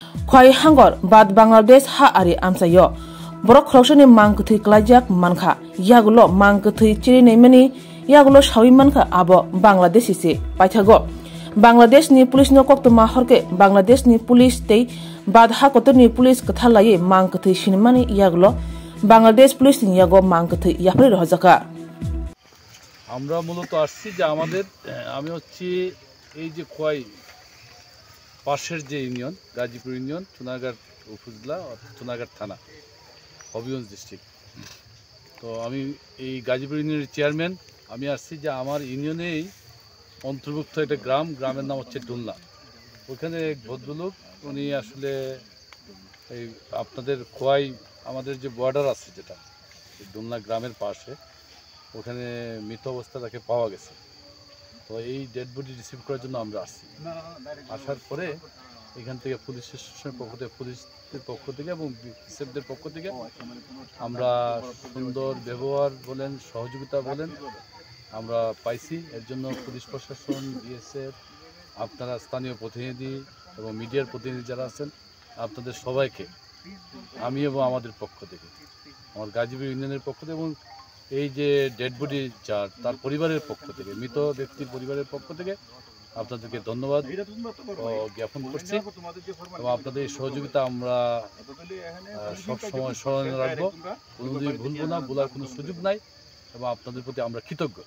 Khwai hangor bad Bangladesh ha ari amsayo borok khroksani mangkuthui klajak mankha yagulo mangkuthui chiri neimani yagulo shawi mankha abo Bangladesh ise paithago Bangladesh ni police no koktoma horke Bangladesh ni police tei bad ha kotoni police kathalai mangkuthui sinmani yagulo Bangladesh police ni yago mangkuthui yapri rohjaka আমরা মূলত আসছি যে আমাদের আমি হচ্ছি এই যে খোয়াই পাশের যে ইউনিয়ন গাজীপুর ইউনিয়ন চুনারঘাট উপজেলা চুনারঘাট থানা হবিগঞ্জ ডিস্ট্রিক্ট। তো আমি এই গাজীপুর ইউনিয়নের চেয়ারম্যান। আমি আসছি যে আমার ইউনিয়নেই অন্তর্ভুক্ত একটা গ্রামের নাম হচ্ছে ডুলনা। ওখানে এক ভদ্রলোক উনি আসলে এই আপনাদের খোয়াই আমাদের যে বর্ডার আছে যেটা ডুলনা গ্রামের পাশে ওখানে মৃত অবস্থা তাকে পাওয়া গেছে। তো এই ডেড বডি রিসিভ করার জন্য আমরা আসছি। আসার পরে এখান থেকে পুলিশ স্টেশনের পক্ষ থেকে পুলিশের পক্ষ থেকে এবং বিএসএফদের পক্ষ থেকে আমরা সুন্দর ব্যবহার বলেন সহযোগিতা বলেন আমরা পাইছি। এর জন্য পুলিশ প্রশাসন বিএসএফ আপনারা স্থানীয় প্রতিনিধি এবং মিডিয়ার প্রতিনিধি যারা আছেন আপনাদের সবাইকে আমি এবং আমাদের পক্ষ থেকে আমার গাজীপুর ইউনিয়নের পক্ষ থেকে এবং এই যে ডেড বডি যার তার পরিবারের পক্ষ থেকে মৃত ব্যক্তির পরিবারের পক্ষ থেকে আপনাদেরকে ধন্যবাদ জ্ঞাপন করছি এবং আপনাদের এই সহযোগিতা আমরা সবসময় স্মরণে রাখবো, কোনোদিন ভুলবো না, ভুলার কোনো সুযোগ নাই এবং আপনাদের প্রতি আমরা কৃতজ্ঞ।